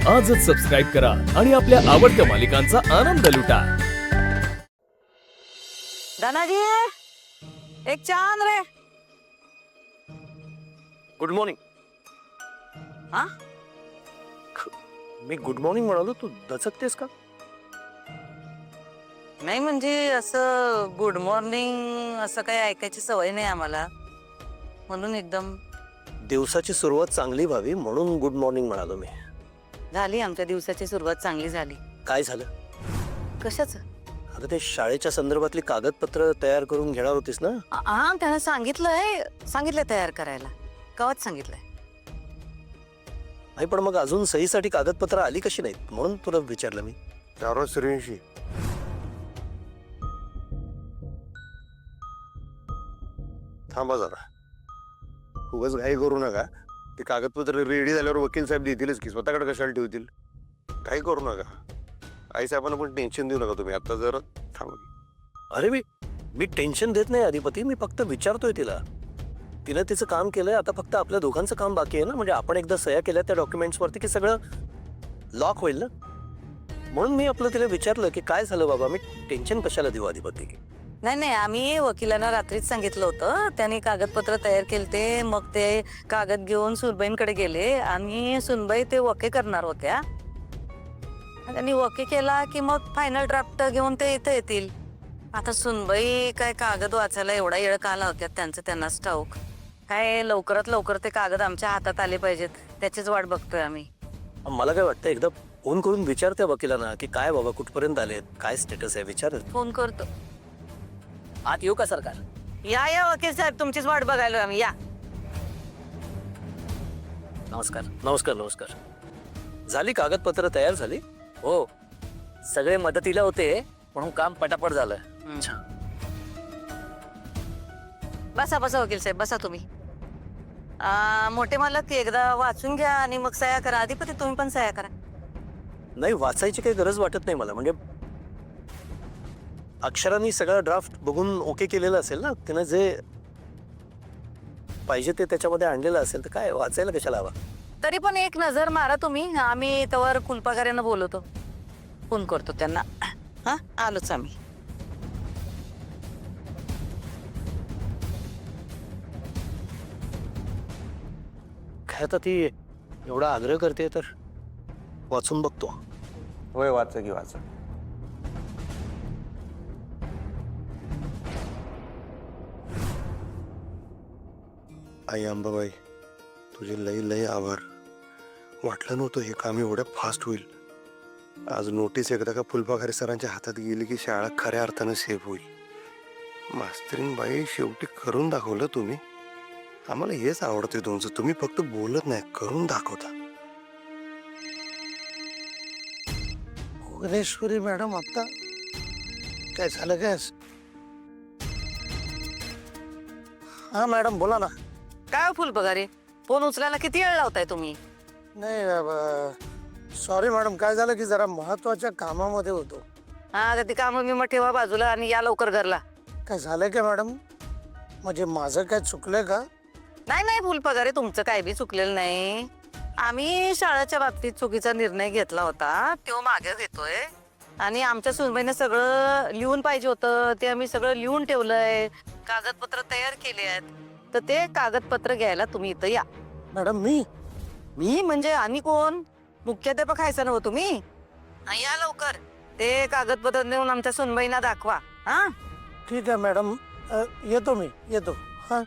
आजच सबस्क्राईब करा आणि आपल्या आवडत्या मालिकांचा आनंद लुटा. धनाजी एक चांद रे. Good morning. हा मी गुड मॉर्निंग म्हणालो, तू दचकतेस का? नाही म्हणजे असं गुड मॉर्निंग असं काही ऐकायची सवय नाही आम्हाला, म्हणून एकदम दिवसाची सुरुवात चांगली व्हावी म्हणून गुड मॉर्निंग म्हणालो मी. झाली आमच्या दिवसाची सुरुवात चांगली झाली. काय झालं? कशाच? अगं ते शाळेच्या संदर्भातली कागदपत्र तयार करून घेणार होतीस ना? हा त्यानं सांगितलंय तयार करायला. कवाच सांगितलंय. नाही पण मग अजून सहीसाठी कागदपत्र आली कशी नाहीत म्हणून तुला विचारलं मी. सूर्यवंशी, थांबा जरा. उगाच घाई करू नका. ते कागदपत्र रेडी झाल्यावर वकील साहेब देतीलच की, स्वतःकडे कशाला ठेवतील. काही करू नका. आई साहेबांना पण टेन्शन देऊ नका तुम्ही. आता जरा थांबा. अरे मी टेन्शन देत नाही अधिपती, मी फक्त विचारतोय तिला. तिनं तिचं काम केलंय, आता फक्त आपल्या दोघांचं काम बाकी आहे ना. म्हणजे आपण एकदा सह्या केल्या त्या डॉक्युमेंट्स वरती की सगळं लॉक होईल ना. म्हणून मी आपलं तिला विचारलं की काय झालं बाबा, मी टेन्शन कशाला देऊ अधिपती. नाही आम्ही वकिलांना रात्रीच सांगितलं होतं. त्यांनी कागदपत्र तयार केलते. मग ते कागद घेऊन सुनबाईंकडे गेले आणि सुनबाई ते वके करणार होत्या. त्यांनी वके केला की मग फायनल ड्राफ्ट घेऊन ते इथे येतील. आता सुनबाई काय कागद वाचायला एवढा वेळ का लावत्यात त्यांचं त्यांनाच ठाऊक. काय लवकरात लवकर ते कागद आमच्या हातात आले पाहिजेत, त्याचीच वाट बघतोय आम्ही. मला काय वाटतं एकदा फोन करून विचारते वकिलांना की काय बाबा कुठपर्यंत आलेत, काय स्टेटस आहे, विचार. फोन करतो. आत येऊ का सरकार? या वकील साहेब, तुमचीच वाट बघायलो आम्ही. या. नमस्कार नमस्कार नमस्कार. झाली कागदपत्र तयार झाली? हो, सगळे मदतीला होते म्हणून काम पटापट झालं. बसा वकील साहेब, बसा तुम्ही. मोठे मालक एकदा वाचून घ्या आणि मग सह्या करा. अधिपती तुम्ही पण सह्या करा. नाही, वाचायची काही गरज वाटत नाही मला. म्हणजे अक्षरांनी सगळा ड्राफ्ट बघून ओके केलेलं असेल ना, त्यानं जे पाहिजे ते त्याच्यामध्ये आणलेलं असेल तर काय वाचायला कशाला हवा. तरी पण एक नजर मारा तुम्ही. आम्ही त्यावर फुलपगाऱ्यांना बोलवतो. फोन करतो त्यांना. हा आलोच आम्ही. काय आता ती एवढा आग्रह करते तर वाचून बघतो. होय, वाचा की वाचा. आई अंबाबाई, तुझे लई लई आभार. वाटलं नव्हतं हे काम एवढं फास्ट होईल. आज नोटीस एकदा का फुलपाखरे सरांच्या हातात गेली की शाळा खऱ्या अर्थानं सेफ होईल. मास्तरीन बाई, शेवटी करून दाखवलं तुम्ही. आम्हाला हेच आवडते तुमचं, तुम्ही फक्त बोलत नाही, करून दाखवता. भुवनेश्वरी मॅडम, आता काय झालं काय? हा मॅडम, बोला ना. काय फुलपगारे, फोन उचलायला किती वेळ लावताय तुम्ही? नाही सॉरी मॅडम, काय झालं की जरा महत्वाच्या कामामध्ये होतो. हा ते काम मी मग ठेवा बाजूला आणि या लवकर घरला. काय झालंय का मॅडम? म्हणजे माझं काय चुकलंय का? नाही फुलपगारे, तुमचं काय बी चुकलेलं नाही. आम्ही शाळेच्या बाबतीत चुकीचा निर्णय घेतला होता, तो मागे घेतोय. आणि आमच्या सुनबाईने सगळं लिहून पाहिजे होतं, ते आम्ही सगळं लिहून ठेवलंय. कागदपत्र तयार केले आहेत, तर ते कागदपत्र घ्यायला तुम्ही इथं या. मॅडम मी म्हणजे आणि कोण? मुख्याध्यापक खायचा नव्हतं तुम्ही? या लवकर, ते कागदपत्र देऊन आमच्या सुनबाईंना दाखवा. हा ठीक आहे मॅडम, येतो मी, येतो. हा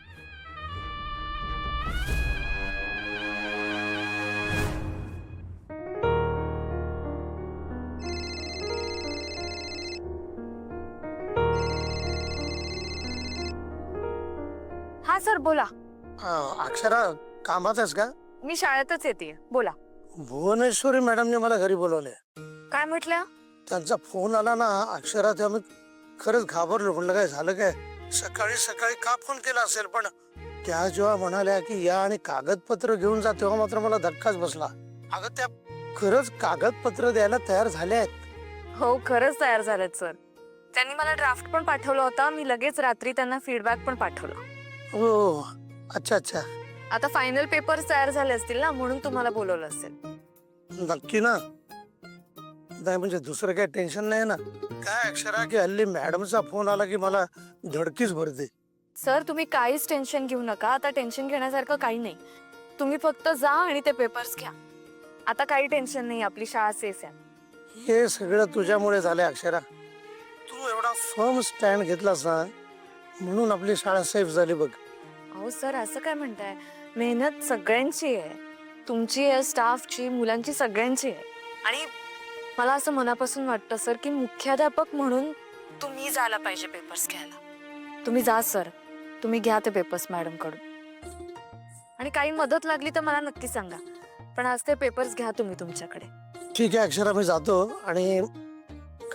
हा सर, बोला. अक्षरा, कामात आहेस का? मी शाळेतच येते, बोला. भुवनेश्वरी मॅडमने मला घरी बोलवले. काय म्हटलं? त्यांचा फोन आला ना अक्षरा, ते आम्ही खरंच घाबरलो. म्हणलं काय झालं काय? सकाळी सकाळी का फोन केला असेल, पण त्या जेव्हा म्हणाल्या की या आणि कागदपत्र घेऊन जा, तेव्हा मात्र मला धक्काच बसला. अगं, त्या खरंच कागदपत्र द्यायला तयार झाल्या आहेत. हो, खरंच तयार झालेत सर. त्यांनी मला ड्राफ्ट पण पाठवला होता. मी लगेच रात्री त्यांना फीडबॅक पण पाठवला. हो, अच्छा. आता फायनल पेपर्स तयार झाले असतील ना, म्हणून तुम्हाला बोलवलं असेल. नक्की ना? नाही म्हणजे दुसरं काही टेन्शन नाही ना? काय अक्षरा की हल्ली मॅडमचा फोन आला की मला धडकीच भरते. सर तुम्ही काहीच टेन्शन घेऊ नका. आता टेन्शन घेण्यासारखं काही नाही. तुम्ही फक्त जा आणि ते पेपर्स घ्या. आता काही टेन्शन नाही, आपली शाळा सेफ आहे. हे सगळं तुझ्यामुळे झालंय अक्षरा. तू एवढा फर्म स्टँड घेतलास ना, म्हणून आपली शाळा सेफ झाली बघ. अहो सर असं काय म्हणताय? मेहनत सगळ्यांची आहे, तुमची आहे, स्टाफची, मुलांची, सगळ्यांची आहे. आणि मला असं मनापासून वाटतं सर की मुख्याध्यापक म्हणून तुम्ही जायला पाहिजे पेपर्स घ्यायला. तुम्ही जा सर, तुम्ही घ्या ते पेपर्स मॅडम कडून. आणि काही मदत लागली तर मला नक्की सांगा, पण आज ते पेपर्स घ्या तुम्ही तुमच्याकडे. ठीक आहे अक्षरा, मी जातो आणि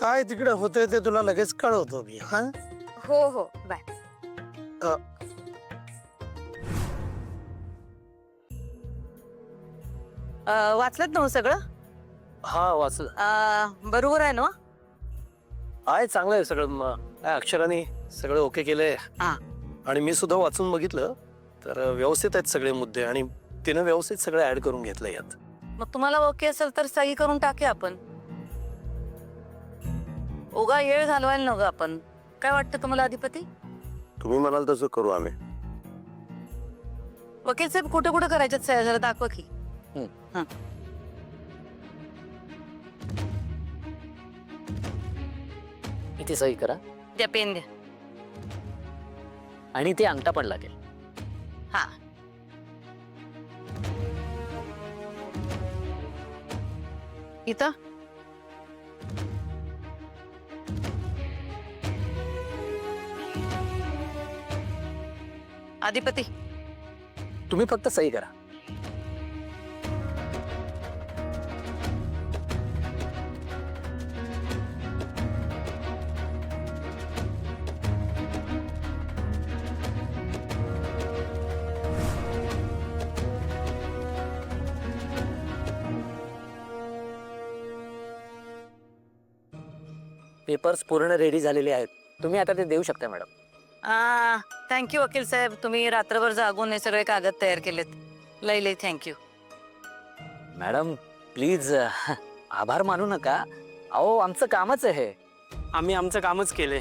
काय तिकडे होतंय ते तुला लगेच कळवतो मी. हा हो हो, बाय. वाचलत ना हो सगळं? हा वाचलं बरोबर आहे ना? आहे, चांगलं आहे सगळं. काय अक्षराने सगळं ओके केलंय. हा. आणि मी सुद्धा वाचून बघितलं तर व्यवस्थित आहेत सगळे मुद्दे आणि तिनं व्यवस्थित सगळं ऍड करून घेतलं यात. मग तुम्हाला ओके असेल तर सही करून टाके आपण. उगा येळ घालवायला नको आपण. काय वाटतं तुम्हाला अधिपती? तुम्ही म्हणाल तसं करू आम्ही. वकील साहेब कुठे कुठे करायच्यात सह्या जरा दाखवा की. इथे सही करा द्या पेन द्या. आणि ते अंगठा पण लागेल. हा. इथं अधिपती तुम्ही फक्त सही करा. पेपर्स पूर्ण रेडी झालेले आहेत. तुम्ही आता ते देऊ शकता मॅडम. थँक्यू वकील साहेब, तुम्ही रात्रभर जागून हे सगळे कागद तयार केलेत. लई लई थँक्यू. मॅडम प्लीज आभार मानू नका. अहो आमचं कामच आहे हे. आम्ही आमचं कामच केलंय.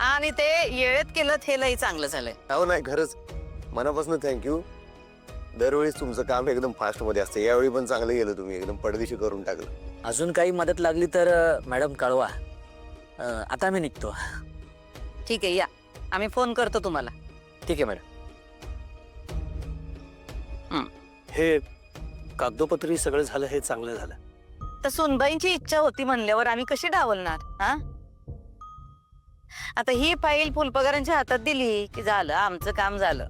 आणि ते येळेत केलं हे लई चांगलं झालंय. हो नाही, खरंच मनापासून थँक्यू. दरवेळीच तुमचं काम एकदम फास्ट मध्ये असतं. यावेळी पण चांगलं गेलं, तुम्ही एकदम पडदेशी करून टाकलं. अजून काही मदत लागली तर मॅडम कळवा. आता मी निघतो. ठीक आहे, या. आम्ही फोन करतो तुम्हाला. ठीक आहे मॅडम. हे कागदोपत्री सगळं झालं हे चांगलं झालं. तर सुनबाईंची इच्छा होती म्हणल्यावर आम्ही कशी डावलणार? हा, आता ही फाईल फुलपगारांच्या हातात दिली की झालं, आमचं काम झालं.